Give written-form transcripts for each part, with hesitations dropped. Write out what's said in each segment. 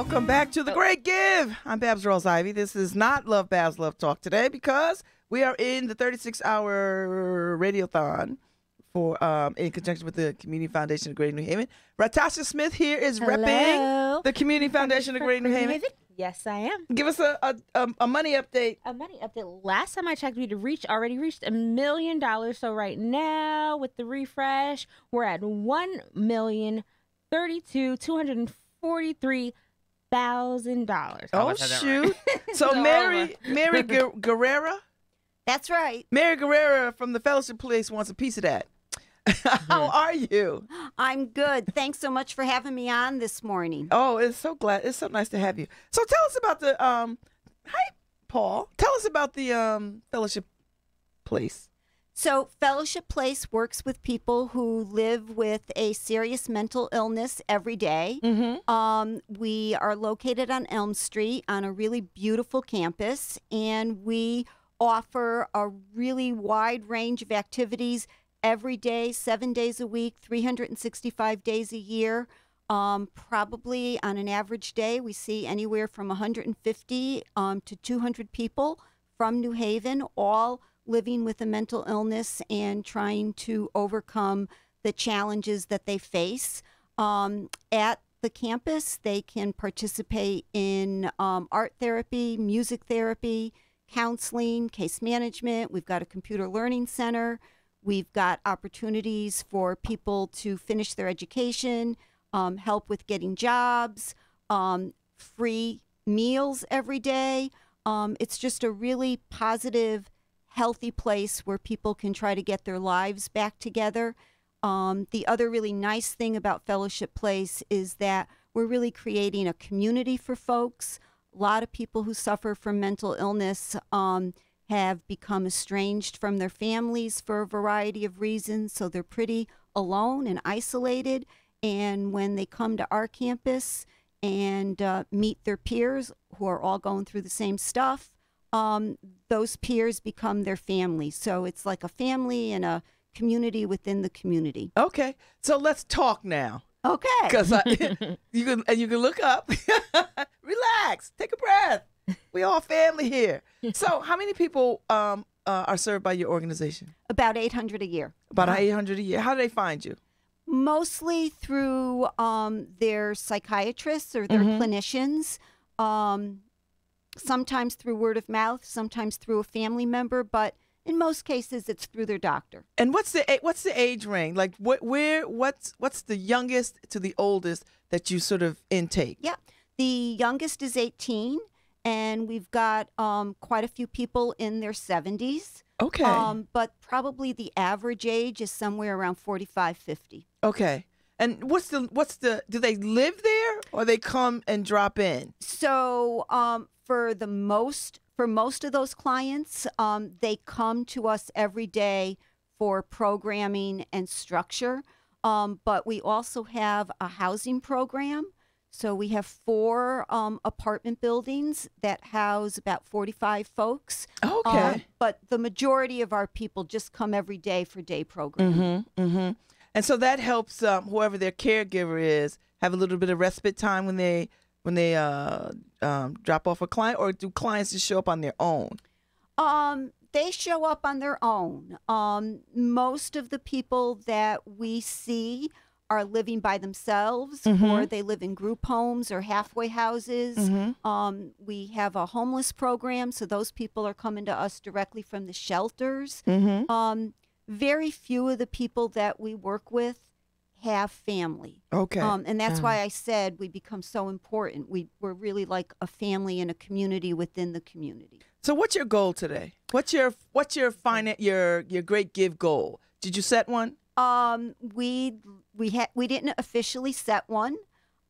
Welcome back to The Great Give. I'm Babs Rawls-Ivy. This is not Love Babs Love Talk today because we are in the 36-hour radiothon for in conjunction with the Community Foundation of Greater New Haven. Ratasha Smith here is repping the Community Foundation of Greater New Haven. Yes, I am. Give us a money update. A money update. Last time I checked, we'd already reached $1 million. So right now, with the refresh, we're at $1,032,243,000. Oh shoot! So Mary Guerrera. That's right. Mary Guerrera from the Fellowship Place wants a piece of that. How are you? I'm good. Thanks so much for having me on this morning. Oh, it's so nice to have you. So tell us about the hi Paul. Tell us about the Fellowship Place. So Fellowship Place works with people who live with a serious mental illness every day. Mm-hmm. We are located on Elm Street on a really beautiful campus, and we offer a really wide range of activities every day, 7 days a week, 365 days a year. Probably on an average day, we see anywhere from 150 to 200 people from New Haven, all living with a mental illness and trying to overcome the challenges that they face. At the campus, they can participate in art therapy, music therapy, counseling, case management. We've got a computer learning center. We've got opportunities for people to finish their education, help with getting jobs, free meals every day. It's just a really positive, healthy place where people can try to get their lives back together. The other really nice thing about Fellowship Place is that we're really creating a community for folks. A lot of people who suffer from mental illness have become estranged from their families for a variety of reasons, so they're pretty alone and isolated. And when they come to our campus and meet their peers who are all going through the same stuff, those peers become their family. So it's like a family and a community within the community. Okay, so let's talk now. Okay. Because you can look up, relax, take a breath. We all family here. So how many people are served by your organization? About 800 a year. About 800 a year. How do they find you? Mostly through their psychiatrists or their clinicians. Sometimes through word of mouth, sometimes through a family member, but in most cases it's through their doctor. And what's the age range? Like what's the youngest to the oldest that you sort of intake? Yeah, the youngest is 18, and we've got quite a few people in their 70s. Okay. But probably the average age is somewhere around 45, 50. Okay. And what's the do they live there or they come and drop in? So for most of those clients, they come to us every day for programming and structure. But we also have a housing program. So we have 4 apartment buildings that house about 45 folks. Okay. But the majority of our people just come every day for day programming. And so that helps whoever their caregiver is have a little bit of respite time when they drop off a client, or do clients just show up on their own? They show up on their own. Most of the people that we see are living by themselves, or they live in group homes or halfway houses. We have a homeless program, so those people are coming to us directly from the shelters. Very few of the people that we work with have family. Okay. And that's why I said we become so important. We're really like a family and a community within the community. So what's your goal today? What's your Great Give goal? Did you set one? We didn't officially set one,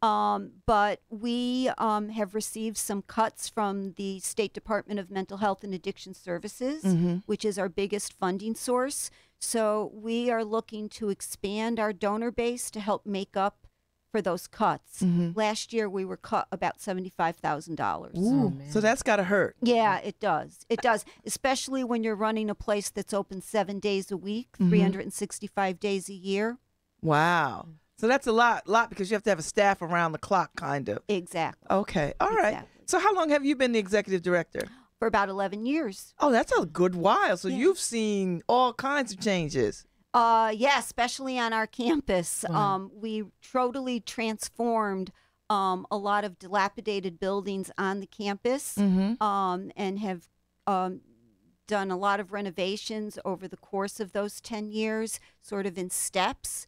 but we have received some cuts from the State Department of Mental Health and Addiction Services, which is our biggest funding source. So we are looking to expand our donor base to help make up for those cuts. Last year we were cut about $75,000. Ooh, so that's got to hurt. Yeah, it does. It does, especially when you're running a place that's open 7 days a week, 365 days a year. Wow. So that's a lot because you have to have a staff around the clock, kind of. Exactly. Okay. All right. Exactly. So how long have you been the executive director? For about 11 years. Oh, that's a good while. So Yeah. you've seen all kinds of changes. Yeah, especially on our campus. Right. We totally transformed a lot of dilapidated buildings on the campus and have done a lot of renovations over the course of those 10 years, sort of in steps,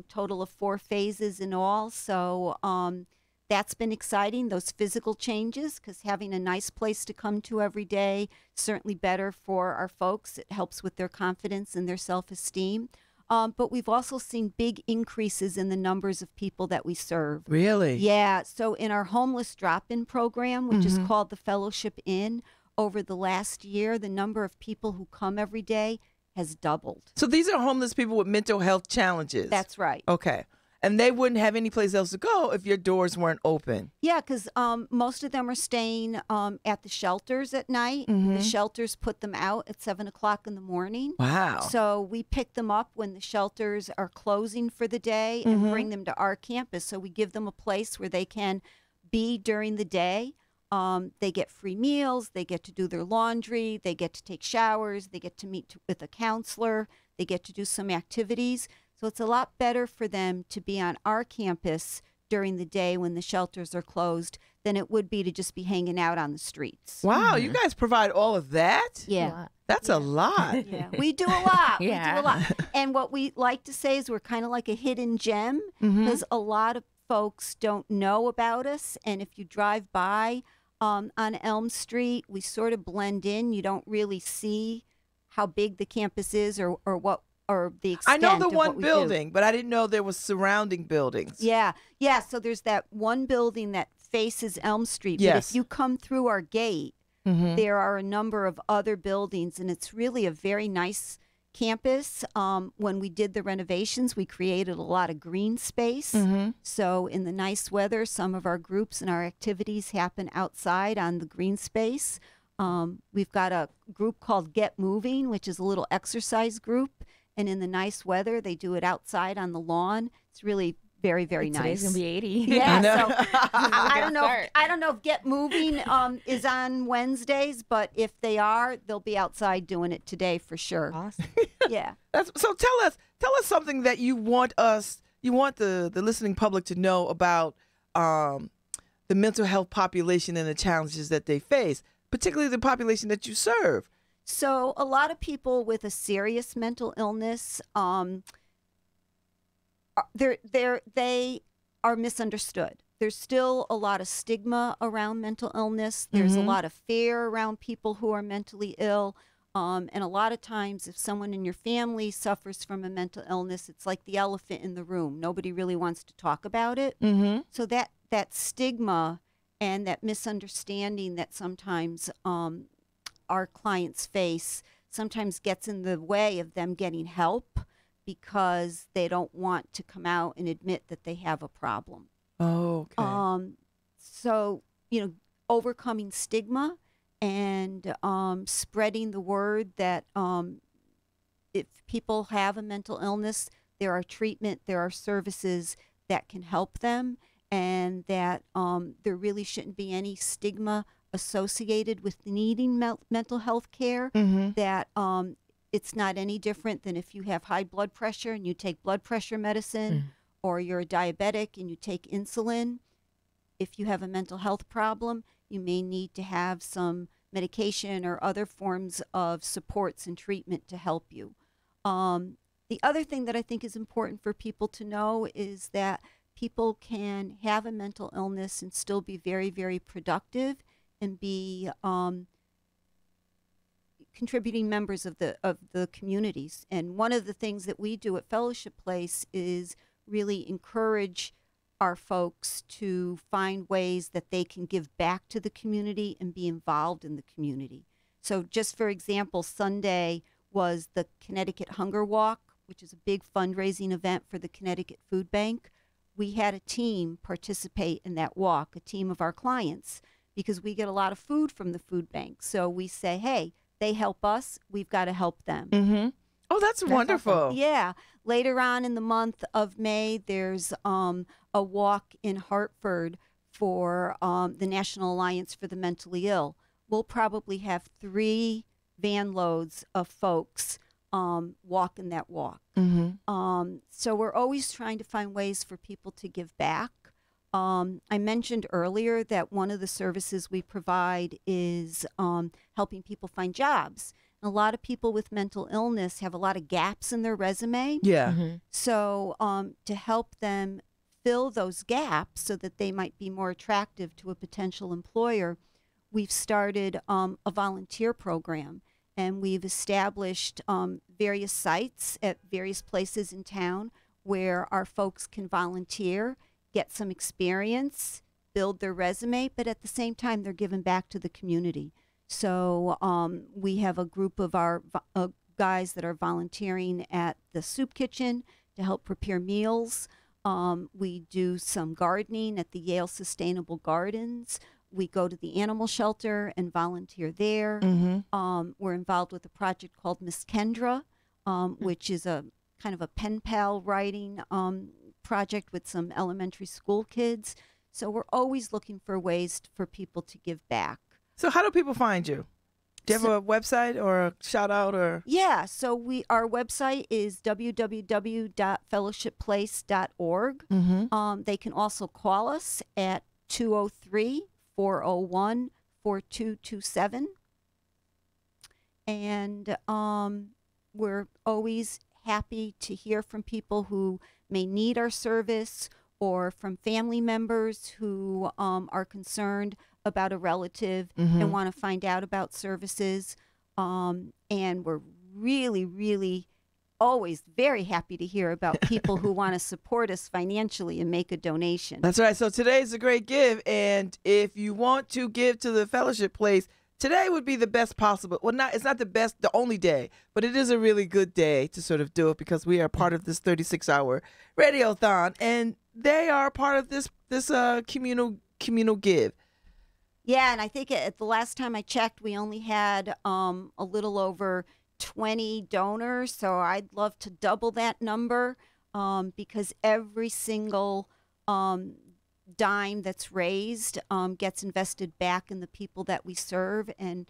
total of 4 phases in all. So that's been exciting, those physical changes, because having a nice place to come to every day, certainly better for our folks. It helps with their confidence and their self-esteem. But we've also seen big increases in the numbers of people that we serve. Really? Yeah. So in our homeless drop-in program, which is called the Fellowship Inn, over the last year, the number of people who come every day has doubled. So these are homeless people with mental health challenges. That's right. Okay. And they wouldn't have any place else to go if your doors weren't open. Yeah, because most of them are staying at the shelters at night. The shelters put them out at 7 o'clock in the morning. Wow. So we pick them up when the shelters are closing for the day and bring them to our campus. So we give them a place where they can be during the day. They get free meals. They get to do their laundry. They get to take showers. They get to meet with a counselor. They get to do some activities. So it's a lot better for them to be on our campus during the day when the shelters are closed than it would be to just be hanging out on the streets. Wow, you guys provide all of that? Yeah. That's a lot. Yeah, we do a lot. Yeah. We do a lot. And what we like to say is we're kind of like a hidden gem because a lot of folks don't know about us. And if you drive by on Elm Street, we sort of blend in. You don't really see how big the campus is or what or the I extent know the of one what we do. building, but I didn't know there was surrounding buildings. Yeah. Yeah. So there's that one building that faces Elm Street. But Yes. if you come through our gate, there are a number of other buildings, and it's really a very nice campus. When we did the renovations, we created a lot of green space. So in the nice weather, some of our groups and our activities happen outside on the green space. We've got a group called Get Moving, which is a little exercise group. And in the nice weather, they do it outside on the lawn. It's really very, very Today's nice. gonna be 80. Yeah, I know. so I don't know. start. I don't know if Get Moving is on Wednesdays, but if they are, they'll be outside doing it today for sure. Awesome. Yeah. So tell us something that you want the listening public to know about the mental health population and the challenges that they face, particularly the population that you serve. So a lot of people with a serious mental illness, they are misunderstood. There's still a lot of stigma around mental illness. There's a lot of fear around people who are mentally ill. And a lot of times if someone in your family suffers from a mental illness, it's like the elephant in the room. Nobody really wants to talk about it. So that stigma and that misunderstanding that sometimes our clients face sometimes gets in the way of them getting help because they don't want to come out and admit that they have a problem. Oh, okay. So, overcoming stigma and spreading the word that if people have a mental illness, there are treatment, there are services that can help them, and that there really shouldn't be any stigma associated with needing mental health care, that it's not any different than if you have high blood pressure and you take blood pressure medicine, or you're a diabetic and you take insulin. If you have a mental health problem, you may need to have some medication or other forms of supports and treatment to help you. The other thing that I think is important for people to know is that people can have a mental illness and still be very, very productive and be contributing members of the communities. And one of the things that we do at Fellowship Place is really encourage our folks to find ways that they can give back to the community and be involved in the community. So just for example, Sunday was the Connecticut Hunger Walk, which is a big fundraising event for the Connecticut Food Bank. We had a team participate in that walk, a team of our clients, because we get a lot of food from the food bank. So we say, hey, they help us, we've got to help them. Oh, that's wonderful. Yeah. Later on in the month of May, there's a walk in Hartford for the National Alliance for the Mentally Ill. We'll probably have 3 van loads of folks walking that walk. So we're always trying to find ways for people to give back. I mentioned earlier that one of the services we provide is helping people find jobs. A lot of people with mental illness have a lot of gaps in their resume. Yeah. So to help them fill those gaps so that they might be more attractive to a potential employer, we've started a volunteer program. And we've established various sites at various places in town where our folks can volunteer, get some experience, build their resume, but at the same time, they're giving back to the community. So we have a group of our guys that are volunteering at the soup kitchen to help prepare meals. We do some gardening at the Yale Sustainable Gardens. We go to the animal shelter and volunteer there. We're involved with a project called Miss Kendra, which is a kind of a pen pal writing project with some elementary school kids. So we're always looking for ways for people to give back. So how do people find you? Do you have a website or a shout out or? Yeah, so our website is www.fellowshipplace.org. They can also call us at 203-401-4227. And we're always happy to hear from people who may need our service or from family members who are concerned about a relative and want to find out about services. And we're really, really always very happy to hear about people who want to support us financially and make a donation. That's right. So today's a great give. And if you want to give to the Fellowship Place, today would be the best possible. Well, it's not the best, the only day, but it is a really good day to sort of do it because we are part of this 36-hour radiothon, and they are part of this communal give. Yeah, and I think at the last time I checked, we only had a little over 20 donors, so I'd love to double that number because every single dime that's raised gets invested back in the people that we serve. And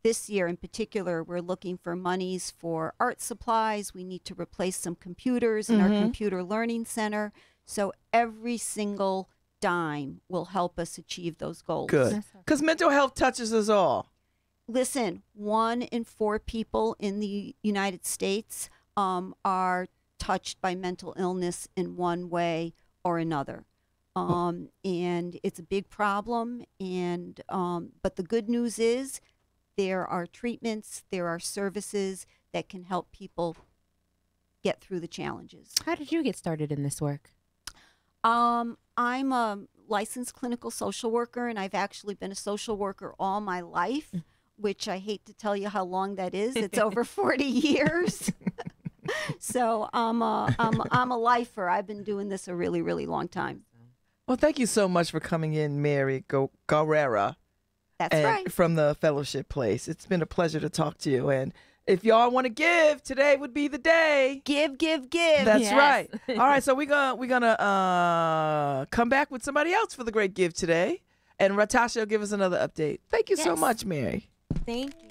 this year in particular, we're looking for monies for art supplies. We need to replace some computers in our computer learning center. So every single dime will help us achieve those goals. Good. Because mental health touches us all. Listen, 1 in 4 people in the United States are touched by mental illness in one way or another. And it's a big problem. And but the good news is there are treatments, there are services that can help people get through the challenges. How did you get started in this work? I'm a licensed clinical social worker, and I've actually been a social worker all my life, which I hate to tell you how long that is. It's over 40 years. So I'm a lifer. I've been doing this a really, really long time. Well, thank you so much for coming in, Mary Guerrera. That's right. From the Fellowship Place. It's been a pleasure to talk to you. And if y'all want to give, today would be the day. Give. That's Yes. right. All right, so we're gonna come back with somebody else for the great give today, and Ratasha will give us another update. Thank you so Yes. much, Mary. Thank you.